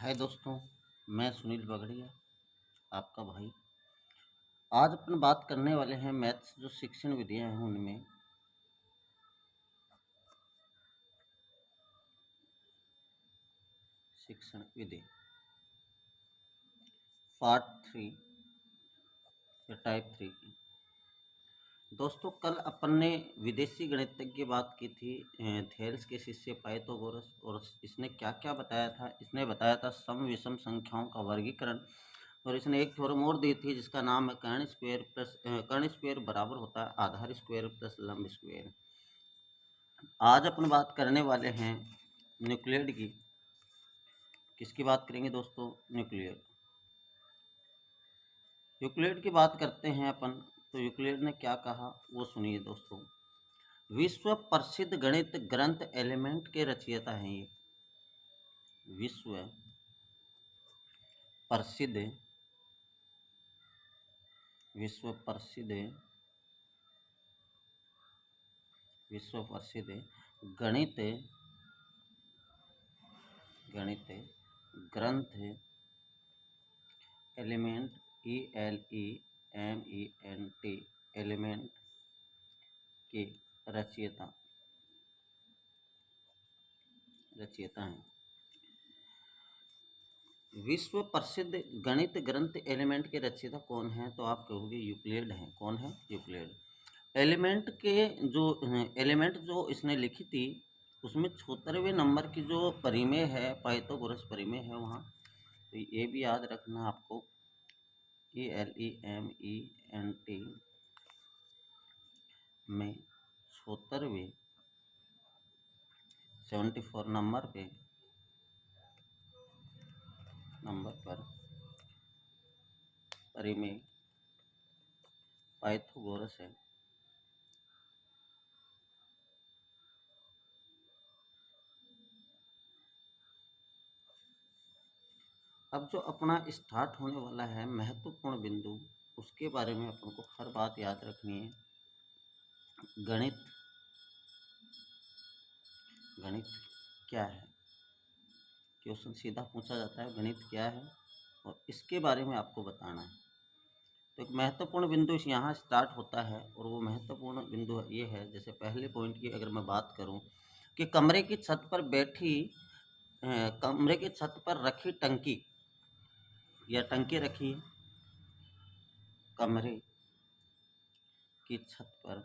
हाय दोस्तों, मैं सुनील बगड़िया, आपका भाई। आज अपन बात करने वाले हैं मैथ्स जो शिक्षण विधियां हैं उनमें शिक्षण विधि पार्ट 3 या टाइप 3 की। दोस्तों, कल अपन ने विदेशी गणितज्ञ की बात की थी, थेल्स के शिष्य पाइथागोरस। और इसने क्या क्या बताया था? इसने बताया था सम विषम संख्याओं का वर्गीकरण। और इसने एक थ्योरम और दी थी जिसका नाम है कर्ण स्क्वायर बराबर होता है आधार स्क्वायर प्लस लंब स्क्वायर। आज अपन बात करने वाले हैं न्यूक्लियड की। किसकी बात करेंगे दोस्तों? न्यूक्लियड। यूक्लिड की बात करते हैं अपन। तो यूक्लिड ने क्या कहा वो सुनिए दोस्तों। विश्व प्रसिद्ध गणित ग्रंथ एलिमेंट के रचयिता हैं ये। विश्व प्रसिद्ध विश्व प्रसिद्ध विश्व प्रसिद्ध गणित गणित ग्रंथ एलिमेंट ELEMENT एलिमेंट के रचयिता हैं। विश्व प्रसिद्ध गणित ग्रंथ एलिमेंट के रचयिता कौन है? तो आप कहोगे यूक्लिड हैं। कौन है? यूक्लिड। एलिमेंट जो इसने लिखी थी उसमें 76वें नंबर की जो परिमेय है, पाइथागोरस परिमेय है वहाँ। तो ये भी याद रखना आपको। ELEMENT में 76वें 74 नंबर पर परिमेय पाइथागोरस है। अब जो अपना स्टार्ट होने वाला है महत्वपूर्ण बिंदु, उसके बारे में अपन को हर बात याद रखनी है। गणित गणित क्या है? क्वेश्चन सीधा पूछा जाता है, गणित क्या है, और इसके बारे में आपको बताना है। तो एक महत्वपूर्ण बिंदु यहाँ स्टार्ट होता है, और वो महत्वपूर्ण बिंदु ये है, जैसे पहले पॉइंट की अगर मैं बात करूँ कि कमरे की छत पर रखी टंकी या टंकी रखी है। कमरे की छत पर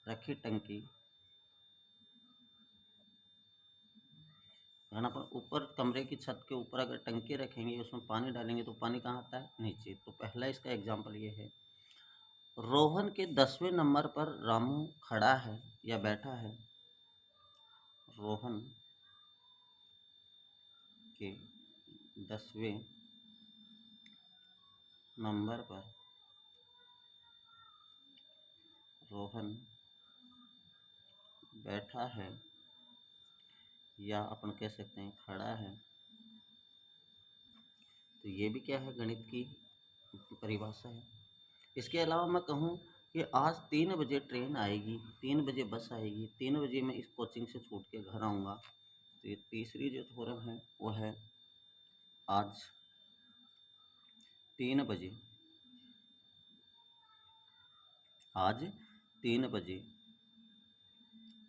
रखी टंकी, अगर अपन ऊपर कमरे की छत के ऊपर अगर टंकी रखेंगे, उसमें पानी डालेंगे तो पानी कहाँ आता है? नीचे। तो पहला इसका एग्जाम्पल ये है। रोहन के 10वें नंबर पर रामू खड़ा है या बैठा है। रोहन के 10वें नंबर पर रोहन बैठा है या अपन कह सकते हैं खड़ा है। तो ये भी क्या है? गणित की परिभाषा है। इसके अलावा मैं कहूँ कि आज 3 बजे ट्रेन आएगी, 3 बजे बस आएगी, 3 बजे मैं इस कोचिंग से छूट के घर आऊँगा। तो ये तीसरी जो थ्योरम है वो है आज 3 बजे आज 3 बजे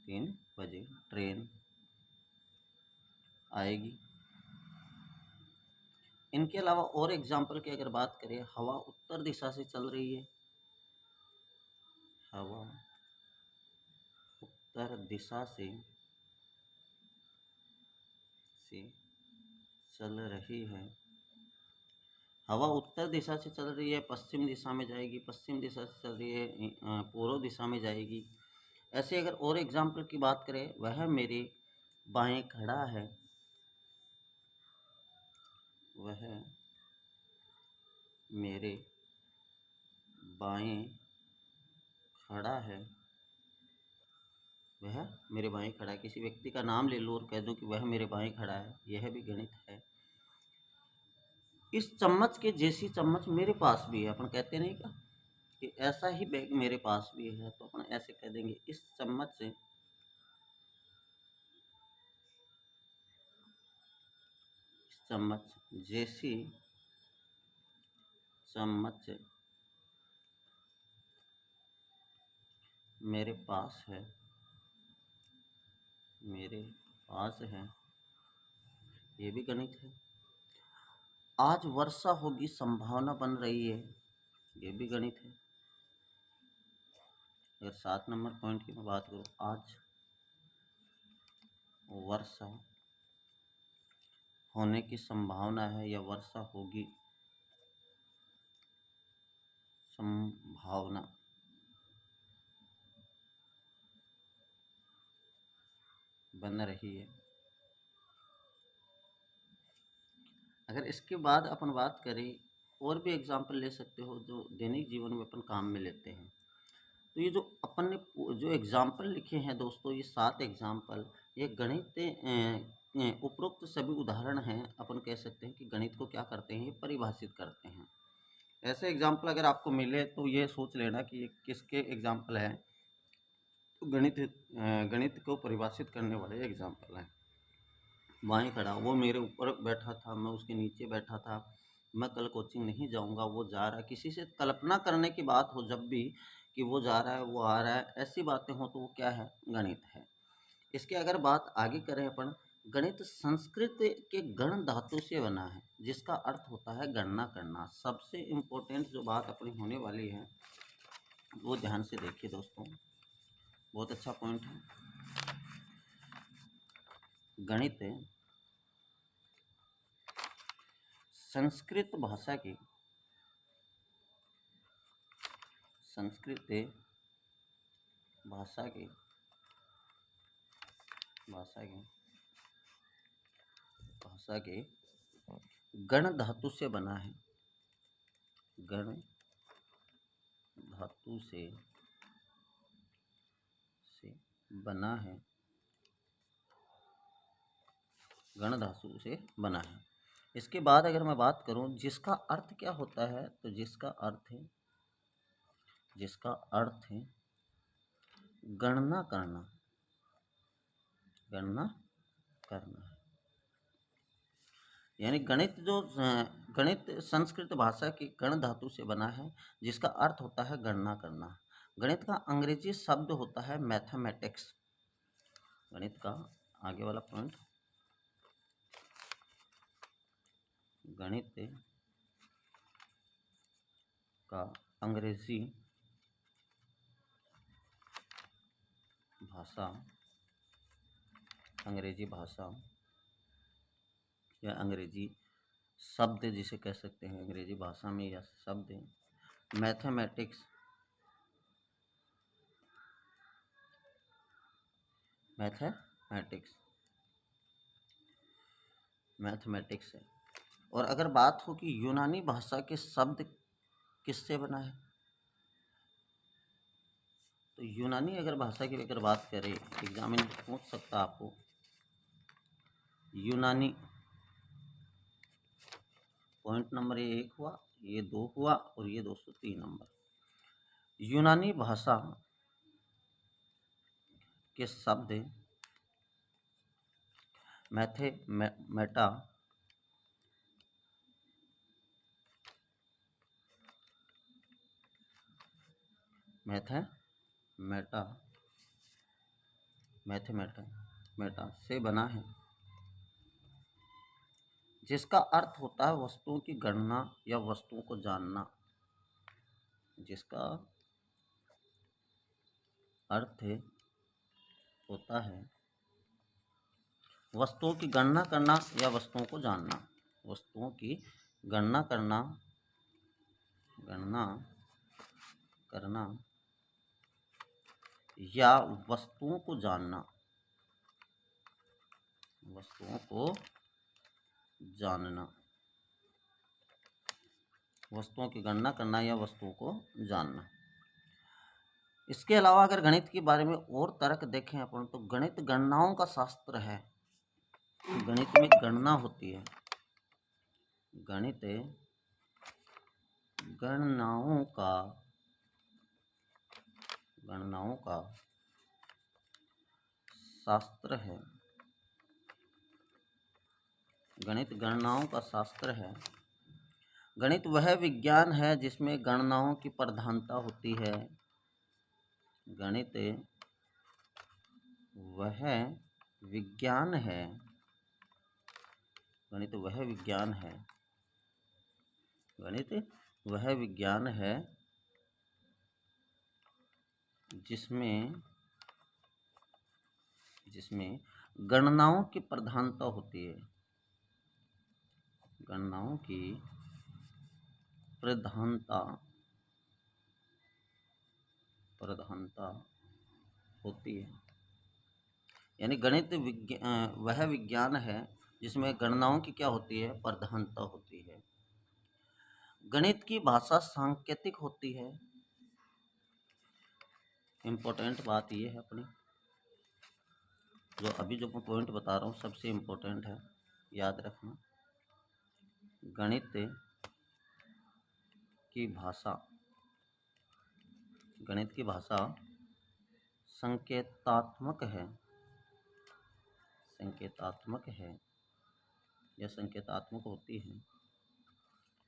3 बजे ट्रेन आएगी। इनके अलावा और एग्जाम्पल की अगर बात करें, हवा उत्तर दिशा से चल रही है। हवा उत्तर दिशा से चल रही है। हवा उत्तर दिशा से चल रही है, पश्चिम दिशा में जाएगी। पश्चिम दिशा से चल रही है, पूर्व दिशा में जाएगी। ऐसे अगर और एग्जाम्पल की बात करें, वह मेरे बाएं खड़ा है। वह मेरे बाएं खड़ा है। वह मेरे बाएं खड़ा है। किसी व्यक्ति का नाम ले लो और कह दो कि वह मेरे बाएं खड़ा है, यह भी गणित है। इस चम्मच के जैसी चम्मच मेरे पास भी है। अपन कहते नहीं क्या कि ऐसा ही बैग मेरे पास भी है, तो अपन ऐसे कह देंगे इस चम्मच से चम्मच जैसी चम्मच मेरे पास है, मेरे पास है, ये भी गणित है। आज वर्षा होगी संभावना बन रही है, ये भी गणित है। अगर 7 नंबर पॉइंट की मैं बात करूँ, आज वर्षा होने की संभावना है या वर्षा होगी, संभावना बन रही है। अगर इसके बाद अपन बात करें, और भी एग्जाम्पल ले सकते हो जो दैनिक जीवन में अपन काम में लेते हैं। तो ये जो अपन ने जो एग्जाम्पल लिखे हैं दोस्तों, ये 7 एग्जाम्पल, ये गणित उपरोक्त सभी उदाहरण हैं। अपन कह सकते हैं कि गणित को क्या करते हैं, ये परिभाषित करते हैं। ऐसे एग्जाम्पल अगर आपको मिले तो ये सोच लेना कि ये किसके एग्जाम्पल हैं। तो गणित को परिभाषित करने वाले एग्जाम्पल हैं। वहीं खड़ा, वो मेरे ऊपर बैठा था, मैं उसके नीचे बैठा था, मैं कल कोचिंग नहीं जाऊंगा, वो जा रहा है। किसी से कल्पना करने की बात हो जब भी, कि वो जा रहा है, वो आ रहा है, ऐसी बातें हो तो वो क्या है, गणित है। इसके अगर बात आगे करें अपन, गणित संस्कृत के गण धातु से बना है, जिसका अर्थ होता है गणना करना। सबसे इम्पोर्टेंट जो बात अपनी होने वाली है वो ध्यान से देखिए दोस्तों, बहुत अच्छा पॉइंट है। गणित संस्कृत भाषा की, संस्कृत भाषा की भाषा की भाषा के गण धातु से बना है, गण धातु से बना है, गण धातु से बना है। इसके बाद अगर मैं बात करूं, जिसका अर्थ क्या होता है, तो जिसका अर्थ है गणना करना, गणना करना है। यानी गणित संस्कृत भाषा की गण धातु से बना है, जिसका अर्थ होता है गणना करना। गणित का अंग्रेजी शब्द होता है मैथमेटिक्स। गणित का आगे वाला पॉइंट, गणित का अंग्रेजी भाषा या अंग्रेजी शब्द जिसे कह सकते हैं, अंग्रेजी भाषा में या शब्द मैथमेटिक्स है। और अगर बात हो कि यूनानी भाषा के शब्द किससे बना है, तो यूनानी अगर भाषा की अगर बात करें, एग्जामिन पूछ सकता आपको, यूनानी पॉइंट नंबर ये 1 हुआ, ये 2 हुआ और ये 203 नंबर। यूनानी भाषा के शब्द मैथा से बना है, जिसका अर्थ होता है वस्तुओं की गणना या वस्तुओं को जानना। जिसका अर्थ होता है वस्तुओं की गणना करना या वस्तुओं को जानना। वस्तुओं की गणना करना या वस्तुओं को जानना, वस्तुओं को जानना, वस्तुओं की गणना करना या वस्तुओं को जानना। इसके अलावा अगर गणित के बारे में और तर्क देखें अपन, तो गणित गणनाओं का शास्त्र है। गणित में गणना होती है, गणित गणनाओं का शास्त्र है। गणित गणनाओं का शास्त्र है। गणित वह विज्ञान है जिसमें गणनाओं की प्रधानता होती है। गणित वह विज्ञान है, गणित वह विज्ञान है, गणित वह विज्ञान है जिसमें गणनाओं की प्रधानता होती है, गणनाओं की प्रधानता होती है। यानी गणित वह विज्ञान है जिसमें गणनाओं की क्या होती है, प्रधानता होती है। गणित की भाषा सांकेतिक होती है। इम्पोर्टेंट बात यह है अपनी, जो अभी जो मैं पॉइंट बता रहा हूँ सबसे इम्पोर्टेंट है, याद रखना। गणित की भाषा संकेतात्मक है, या संकेतात्मक होती है।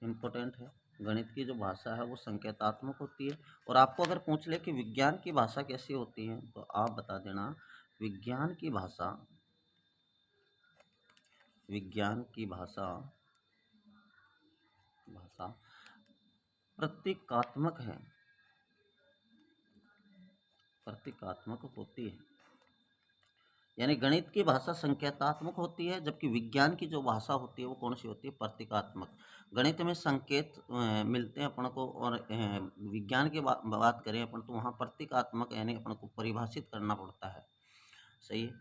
इम्पोर्टेंट है, गणित की जो भाषा है वो संकेतात्मक होती है। और आपको अगर पूछ ले कि विज्ञान की भाषा कैसी होती है, तो आप बता देना विज्ञान की भाषा प्रतीकात्मक है, प्रतीकात्मक होती है। यानी गणित की भाषा संकेतात्मक होती है, जबकि विज्ञान की जो भाषा होती है वो कौन सी होती है, प्रतीकात्मक। गणित में संकेत मिलते हैं अपन को, और विज्ञान की बात करें अपन तो वहाँ प्रतीकात्मक यानी अपन को परिभाषित करना पड़ता है। सही है।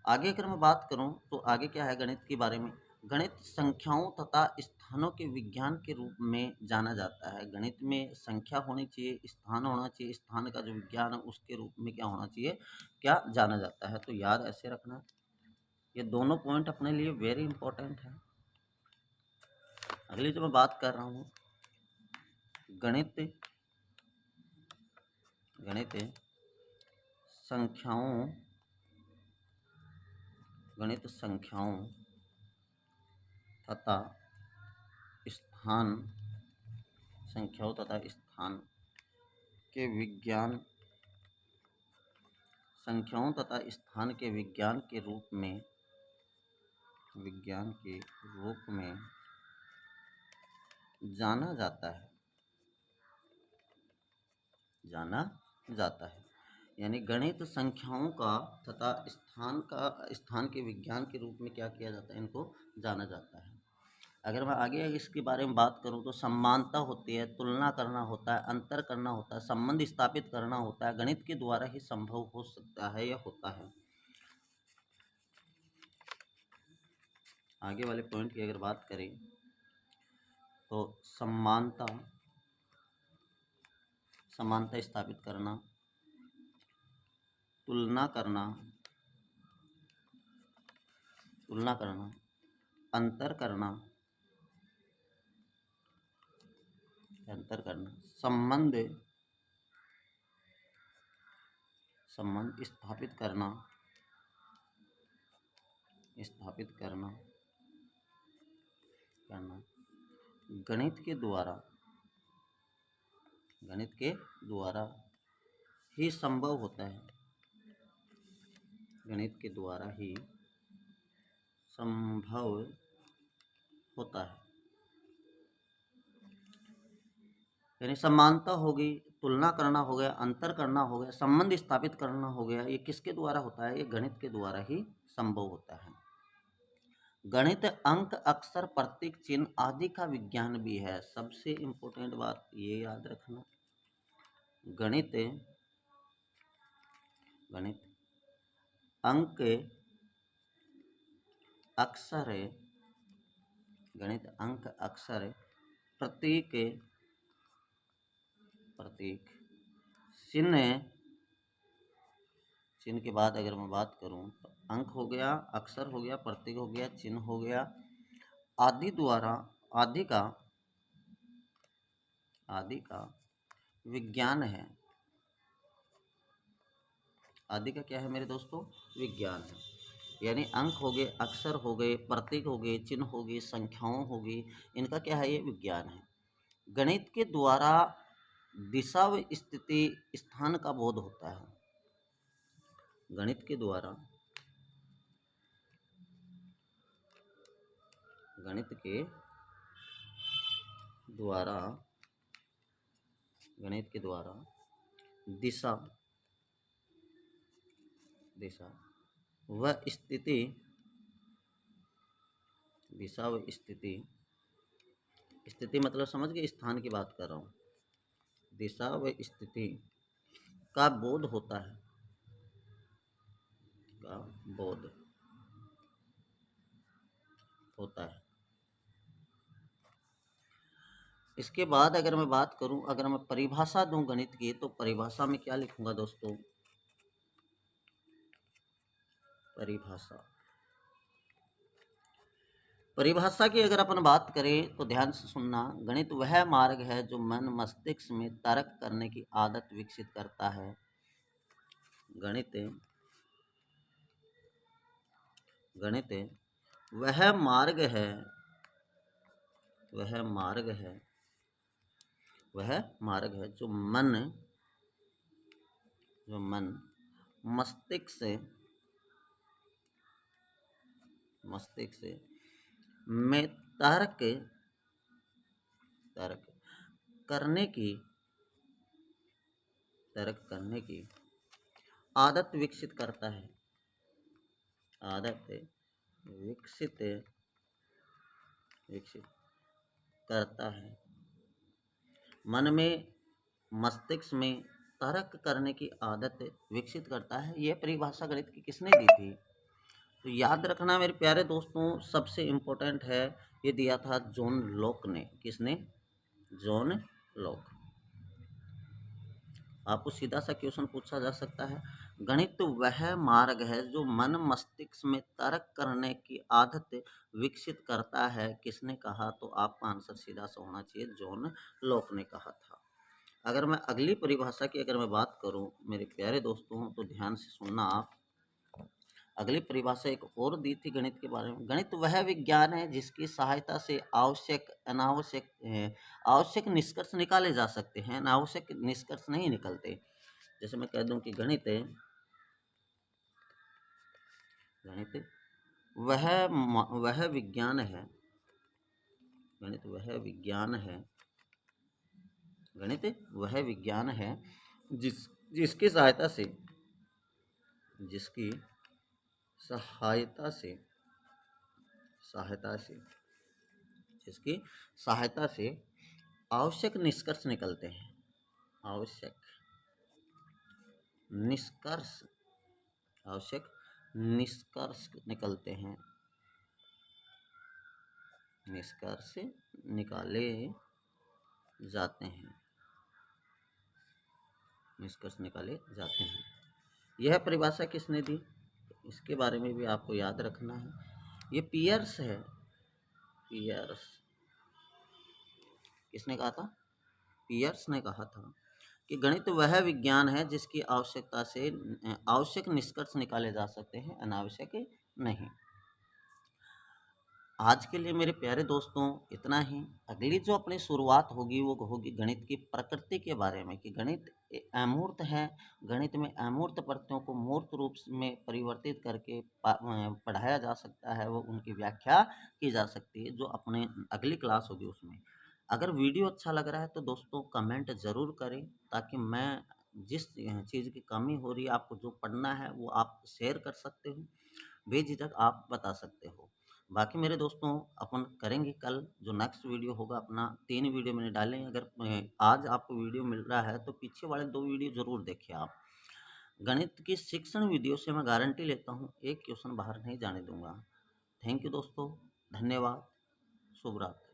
आगे अगर मैं बात करूँ तो आगे क्या है गणित के बारे में। गणित संख्याओं तथा स्थानों के विज्ञान के रूप में जाना जाता है। गणित में संख्या होनी चाहिए, स्थान होना चाहिए, स्थान का जो विज्ञान है उसके रूप में क्या होना चाहिए, क्या जाना जाता है। तो याद ऐसे रखना, ये दोनों पॉइंट अपने लिए वेरी इंपॉर्टेंट है। अगली जो मैं बात कर रहा हूँ, गणित संख्याओं तथा स्थान के विज्ञान के रूप में जाना जाता है। यानी गणित संख्याओं का तथा स्थान के विज्ञान के रूप में क्या किया जाता है, इनको जाना जाता है। अगर मैं आगे इसके बारे में बात करूं तो समानता होती है, तुलना करना होता है, अंतर करना होता है, संबंध स्थापित करना होता है। गणित के द्वारा ही संभव हो सकता है या होता है। आगे वाले पॉइंट की अगर बात करें तो समानता स्थापित करना, तुलना करना, अंतर करना, संबंध स्थापित करना, गणित के द्वारा ही संभव होता है। गणित के द्वारा ही संभव होता है। यानी समानता हो गई, तुलना करना हो गया, अंतर करना हो गया, संबंध स्थापित करना हो गया, ये किसके द्वारा होता है, ये गणित के द्वारा ही संभव होता है। गणित अंक, अक्षर, प्रतीक, चिन्ह आदि का विज्ञान भी है। सबसे इंपॉर्टेंट बात ये याद रखना, गणित अंक, अक्षर, प्रतीक, चिन्ह के बाद अगर मैं बात करूं तो अंक हो गया, अक्षर हो गया, प्रतीक हो गया, चिन्ह हो गया, आदि का विज्ञान है। आदि का क्या है मेरे दोस्तों, विज्ञान है। यानी अंक हो गए, अक्षर हो गए, प्रतीक हो गए, चिन्ह हो गए, संख्याओं हो गई, इनका क्या है, ये विज्ञान है। गणित के द्वारा दिशा व स्थिति स्थान का बोध होता है। गणित के द्वारा, गणित के द्वारा, गणित के द्वारा दिशा, दिशा व स्थिति, दिशा व स्थिति, स्थिति मतलब समझ गए, स्थान की बात कर रहा हूँ। दिशा व स्थिति का बोध होता है, का बोध होता है। इसके बाद अगर मैं बात करूं, अगर मैं परिभाषा दूं गणित की, तो परिभाषा में क्या लिखूंगा दोस्तों, परिभाषा, परिभाषा की अगर अपन बात करें तो ध्यान से सुनना। गणित वह मार्ग है जो मन मस्तिष्क में तर्क करने की आदत विकसित करता है। गणित, गणित वह मार्ग है, वह मार्ग है, वह मार्ग है जो मन, जो मन मस्तिष्क से, मस्तिष्क से में तर्क, तर्क करने की, तर्क करने की आदत विकसित करता है, आदत विकसित, विकसित करता है। मन में मस्तिष्क में तर्क करने की आदत विकसित करता है। यह परिभाषा गणित की किसने दी थी? तो याद रखना मेरे प्यारे दोस्तों, सबसे इम्पोर्टेंट है, ये दिया था जॉन लॉक ने। किसने? John Locke. आपको सीधा सा क्वेश्चन पूछा जा सकता है, गणित वह मार्ग है जो मन मस्तिष्क में तर्क करने की आदत विकसित करता है, किसने कहा? तो आपका आंसर सीधा सा होना चाहिए, जॉन लॉक ने कहा था। अगर मैं अगली परिभाषा की अगर मैं बात करूं मेरे प्यारे दोस्तों, तो ध्यान से सुनना आप। अगली परिभाषा एक और दी थी गणित के बारे में। गणित वह विज्ञान है जिसकी सहायता से आवश्यक अनावश्यक आवश्यक निष्कर्ष निकाले जा सकते हैं, अनावश्यक निष्कर्ष नहीं निकलते। जैसे मैं कह दूं कि गणित, गणित वह विज्ञान है, गणित वह विज्ञान है, गणित वह विज्ञान है जिसकी सहायता से, जिसकी सहायता से, सहायता से, जिसकी सहायता से आवश्यक निष्कर्ष निकलते हैं, आवश्यक निष्कर्ष, आवश्यक निष्कर्ष निकलते हैं, निष्कर्ष निकाले जाते हैं, निष्कर्ष निकाले जाते हैं। यह परिभाषा किसने दी? इसके बारे में भी आपको याद रखना है। ये पियर्स है, पियर्स। किसने कहा था? पियर्स ने कहा था कि गणित वह विज्ञान है जिसकी आवश्यकता से आवश्यक निष्कर्ष निकाले जा सकते हैं, अनावश्यक नहीं। आज के लिए मेरे प्यारे दोस्तों इतना ही। अगली जो अपनी शुरुआत होगी वो होगी गणित की प्रकृति के बारे में, कि गणित अमूर्त है, गणित में अमूर्त प्रत्ययों को मूर्त रूप में परिवर्तित करके पढ़ाया जा सकता है, वो उनकी व्याख्या की जा सकती है, जो अपने अगली क्लास होगी उसमें। अगर वीडियो अच्छा लग रहा है तो दोस्तों कमेंट ज़रूर करें, ताकि मैं जिस चीज़ की कमी हो रही है, आपको जो पढ़ना है वो आप शेयर कर सकते हो, बेझिझक आप बता सकते हो। बाकी मेरे दोस्तों अपन करेंगे कल जो नेक्स्ट वीडियो होगा अपना, 3 वीडियो मैंने डाले हैं। अगर आज आपको वीडियो मिल रहा है तो पीछे वाले 2 वीडियो ज़रूर देखिए आप। गणित की शिक्षण वीडियो से मैं गारंटी लेता हूँ, एक क्वेश्चन बाहर नहीं जाने दूंगा। थैंक यू दोस्तों, धन्यवाद, शुभ रात्रि।